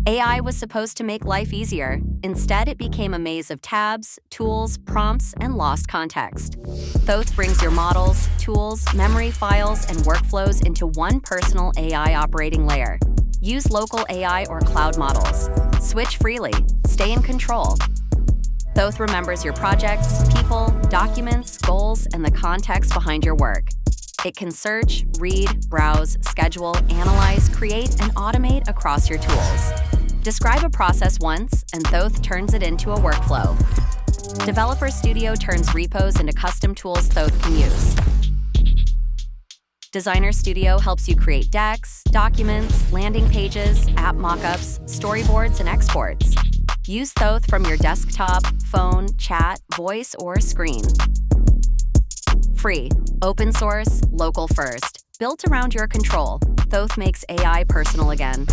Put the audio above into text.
AI was supposed to make life easier. Instead, it became a maze of tabs, tools, prompts, and lost context. Thoth brings your models, tools, memory files, and workflows into one personal AI operating layer. Use local AI or cloud models. Switch freely. Stay in control. Thoth remembers your projects, people, documents, goals, and the context behind your work. It can search, read, browse, schedule, analyze, create, and automate across your tools. Describe a process once, and Thoth turns it into a workflow. Developer Studio turns repos into custom tools Thoth can use. Designer Studio helps you create decks, documents, landing pages, app mockups, storyboards, and exports. Use Thoth from your desktop, phone, chat, voice, or screen. Free, open source, local first. Built around your control, Thoth makes AI personal again.